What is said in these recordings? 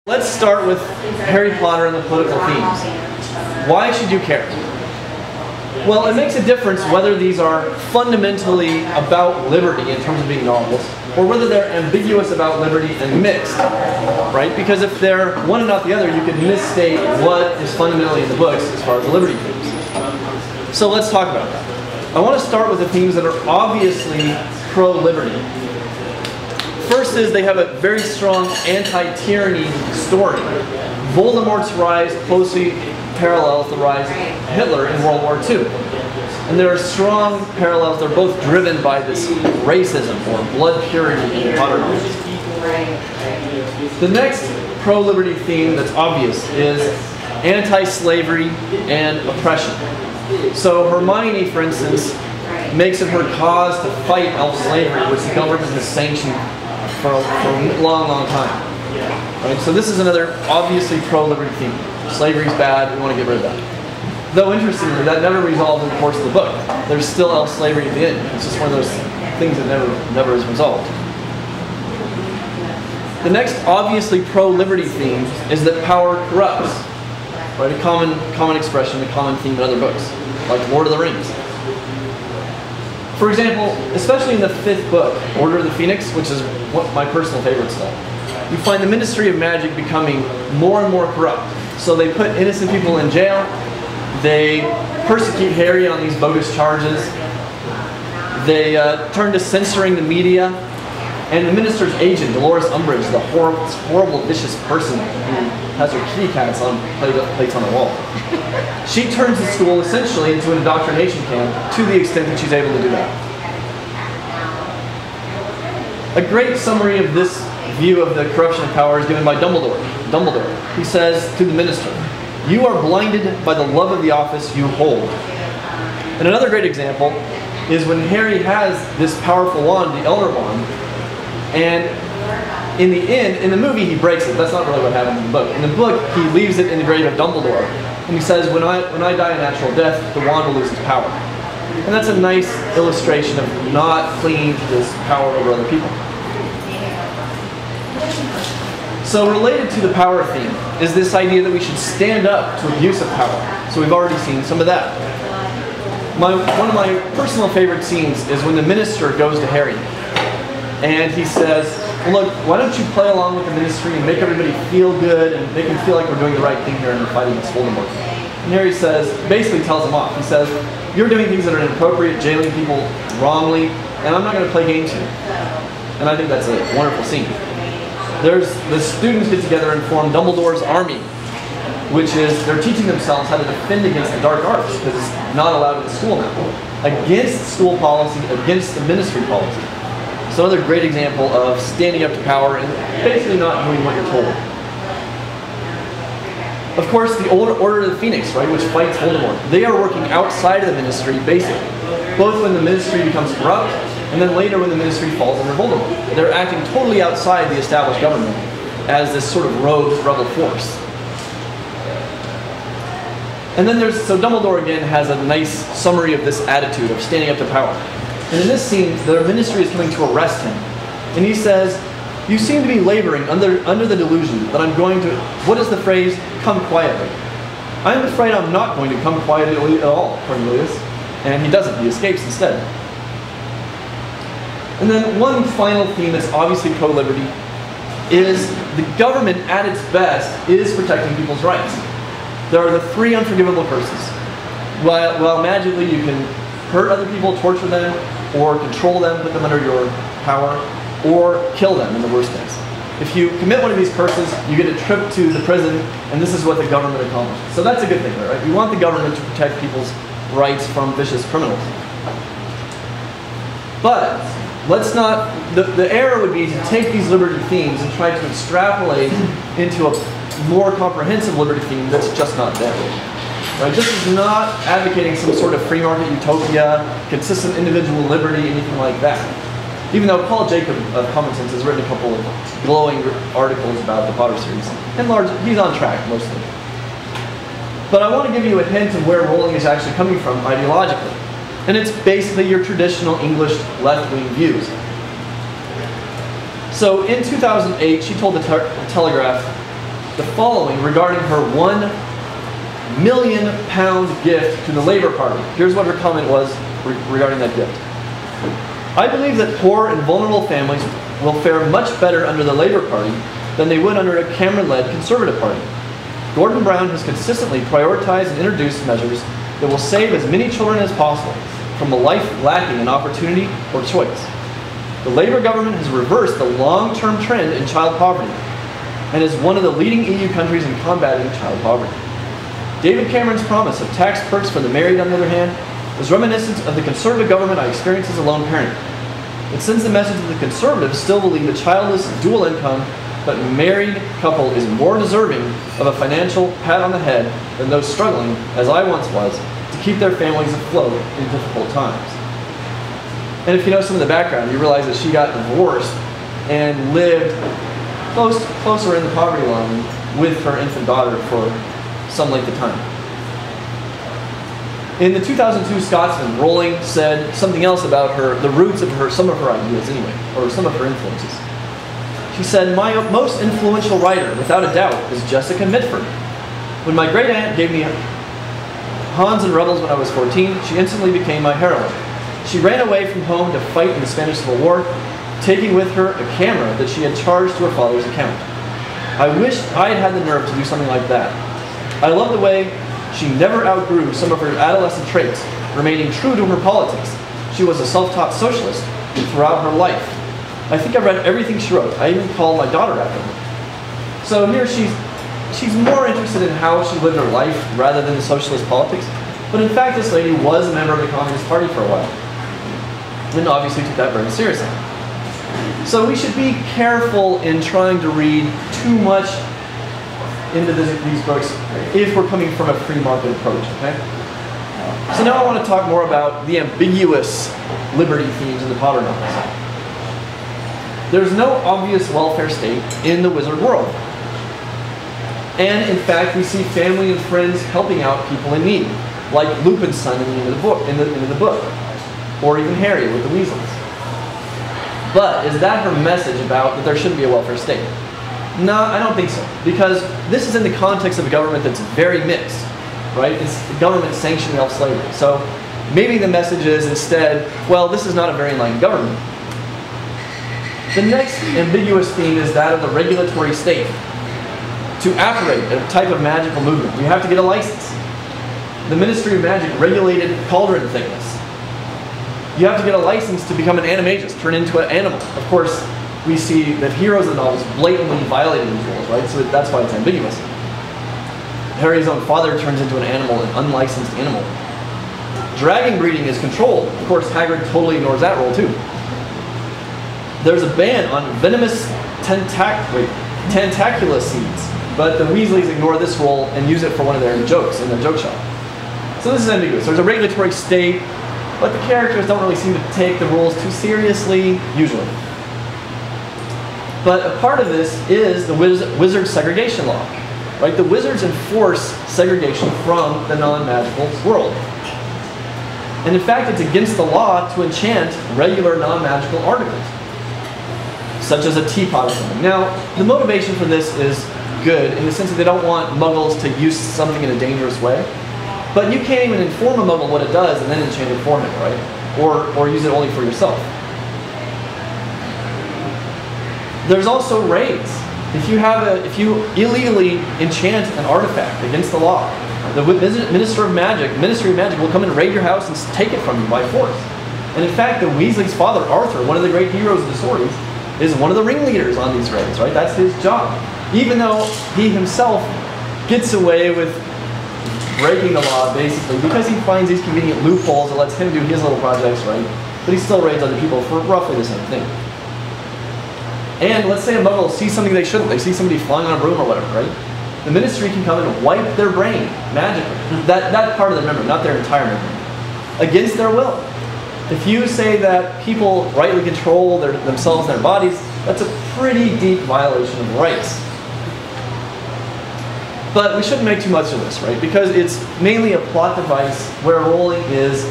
Let's start with Harry Potter and the political themes. Why should you care? Well, it makes a difference whether these are fundamentally about liberty in terms of being novels, or whether they're ambiguous about liberty and mixed, right? Because if they're one and not the other, you could misstate what is fundamentally in the books as far as the liberty themes. So let's talk about that. I want to start with the themes that are obviously pro-liberty. First is they have a very strong anti-tyranny story. Voldemort's rise closely parallels the rise of Hitler in World War II. And there are strong parallels. They're both driven by this racism or blood purity in Potter novels. The next pro-liberty theme that's obvious is anti-slavery and oppression. So Hermione, for instance, makes it her cause to fight elf slavery, which the government has sanctioned for a long, long time. Right? So this is another obviously pro-liberty theme. Slavery's bad, we want to get rid of that. Though interestingly, that never resolved in the course of the book. There's still elf slavery at the end. It's just one of those things that never is resolved. The next obviously pro-liberty theme is that power corrupts. Right? A common expression, a common theme in other books, like Lord of the Rings. For example, especially in the 5th book, Order of the Phoenix, which is my personal favorite stuff, you find the Ministry of Magic becoming more and more corrupt. So they put innocent people in jail, they persecute Harry on these bogus charges, they turn to censoring the media, and the minister's agent, Dolores Umbridge, the horrible, vicious person who has her kitty cats on plates on the wall. She turns the school essentially into an indoctrination camp to the extent that she's able to do that. A great summary of this view of the corruption of power is given by Dumbledore. He says to the minister, "You are blinded by the love of the office you hold." And another great example is when Harry has this powerful wand, the Elder Wand, and in the end, in the movie he breaks it. That's not really what happened in the book. In the book, he leaves it in the grave of Dumbledore. And he says, when I die a natural death, the wand will lose its power. And that's a nice illustration of not clinging to this power over other people. So related to the power theme is this idea that we should stand up to abuse of power. So we've already seen some of that. One of my personal favorite scenes is when the minister goes to Harry. And he says, well, look, why don't you play along with the ministry and make everybody feel good and make them feel like we're doing the right thing here and we're fighting against Voldemort. And Harry says, basically tells him off. He says, you're doing things that are inappropriate, jailing people wrongly, and I'm not going to play games here. And I think that's a wonderful scene. The students get together and form Dumbledore's army, which is they're teaching themselves how to defend against the dark arts because it's not allowed in the school now. Against school policy, against the ministry policy. So another great example of standing up to power and basically not doing what you're told. Of course, the Order of the Phoenix, right, which fights Voldemort, they are working outside of the ministry, basically. Both when the ministry becomes corrupt, and then later when the ministry falls under Voldemort. They're acting totally outside the established government as this sort of rogue rebel force. And then so Dumbledore again has a nice summary of this attitude of standing up to power. And in this scene, the ministry is coming to arrest him. And he says, you seem to be laboring under the delusion that I'm going to, what is the phrase, come quietly. I'm afraid I'm not going to come quietly at all, Cornelius. And he doesn't, he escapes instead. And then one final theme that's obviously pro-liberty is the government at its best is protecting people's rights. There are the 3 unforgivable curses. While magically you can hurt other people, torture them, or control them, put them under your power, or kill them in the worst case. If you commit one of these curses, you get a trip to the prison, and this is what the government accomplishes. So that's a good thing, right? We want the government to protect people's rights from vicious criminals. But let's not, the error would be to take these liberty themes and try to extrapolate into a more comprehensive liberty theme that's just not there. Right? This is not advocating some sort of free market utopia, consistent individual liberty, anything like that. Even though Paul Jacob of Common Sense has written a couple of glowing articles about the Potter series. In large, he's on track, mostly. But I want to give you a hint of where Rowling is actually coming from ideologically. And it's basically your traditional English left-wing views. So in 2008, she told the Telegraph, the following regarding her £1,000,000 gift to the Labour Party. Here's what her comment was regarding that gift. I believe that poor and vulnerable families will fare much better under the Labour Party than they would under a Cameron-led Conservative Party. Gordon Brown has consistently prioritized and introduced measures that will save as many children as possible from a life lacking in opportunity or choice. The Labour government has reversed the long-term trend in child poverty and is one of the leading EU countries in combating child poverty. David Cameron's promise of tax perks for the married, on the other hand, is reminiscent of the Conservative government I experienced as a lone parent. It sends the message that the Conservatives still believe the childless, dual income, but married couple is more deserving of a financial pat on the head than those struggling, as I once was, to keep their families afloat in difficult times. And if you know some of the background, you realize that she got divorced and lived closer in the poverty line with her infant daughter for some length of time. In the 2002 Scotsman, Rowling said something else about the roots of some of her ideas anyway, or some of her influences. She said, "My most influential writer, without a doubt, is Jessica Mitford. When my great aunt gave me Hans and Rebels when I was 14, she instantly became my heroine. She ran away from home to fight in the Spanish Civil War, taking with her a camera that she had charged to her father's account. I wish I had had the nerve to do something like that. I love the way she never outgrew some of her adolescent traits, remaining true to her politics. She was a self-taught socialist throughout her life. I think I read everything she wrote. I even called my daughter after her." So here she's more interested in how she lived her life rather than the socialist politics. But in fact, this lady was a member of the Communist Party for a while, and obviously took that very seriously. So we should be careful in trying to read too much into these books if we're coming from a free market approach, okay? So now I want to talk more about the ambiguous liberty themes in the Potter novels. There's no obvious welfare state in the wizard world. And in fact, we see family and friends helping out people in need, like Lupin's son in the end of the book, or even Harry with the Weasleys. But is that her message about that there shouldn't be a welfare state? No, I don't think so, because this is in the context of a government that's very mixed, right? It's the government sanctioning of slavery. So maybe the message is instead, well, this is not a very enlightened government. The next ambiguous theme is that of the regulatory state. To operate a type of magical movement, you have to get a license. The Ministry of Magic regulated cauldron thickness. You have to get a license to become an animagus, turn into an animal. Of course, we see that heroes of the novels blatantly violating these rules, right? So that's why it's ambiguous. Harry's own father turns into an animal, an unlicensed animal. Dragon breeding is controlled. Of course, Hagrid totally ignores that rule too. There's a ban on venomous tentacula seeds, but the Weasleys ignore this rule and use it for one of their jokes in their joke shop. So this is ambiguous. There's a regulatory state, but the characters don't really seem to take the rules too seriously, usually. But a part of this is the wizard segregation law, right? The wizards enforce segregation from the non-magical world. And in fact, it's against the law to enchant regular non-magical articles, such as a teapot or something. Now, the motivation for this is good in the sense that they don't want muggles to use something in a dangerous way. But you can't even inform a muggle what it does and then enchant it for him, right? Or use it only for yourself. There's also raids. If you illegally enchant an artifact against the law, the Ministry of Magic will come and raid your house and take it from you by force. And in fact, the Weasley's father, Arthur, one of the great heroes of the stories, is one of the ringleaders on these raids, right? That's his job. Even though he himself gets away with breaking the law, basically, because he finds these convenient loopholes that lets him do his little projects, right? But he still raids other people for roughly the same thing. And let's say a muggle sees something they shouldn't. They see somebody flying on a broom or whatever, right? The Ministry can come and wipe their brain, magically. That part of their memory, not their entire memory, against their will. If you say that people rightly control themselves and their bodies, that's a pretty deep violation of rights. But we shouldn't make too much of this, right? Because it's mainly a plot device where Rowling is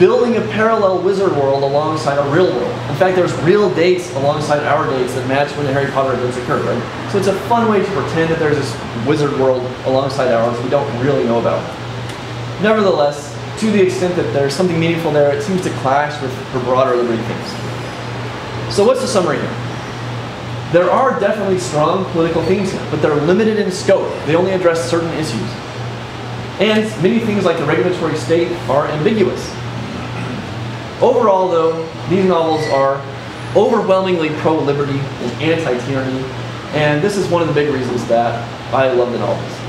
building a parallel wizard world alongside a real world. In fact, there's real dates alongside our dates that match when the Harry Potter events occur, right? So it's a fun way to pretend that there's this wizard world alongside ours we don't really know about. Nevertheless, to the extent that there's something meaningful there, it seems to clash with her broader liberty themes. So what's the summary here? There are definitely strong political themes here, but they're limited in scope. They only address certain issues. And many things like the regulatory state are ambiguous. Overall, though, these novels are overwhelmingly pro-liberty and anti-tyranny, and this is one of the big reasons that I love the novels.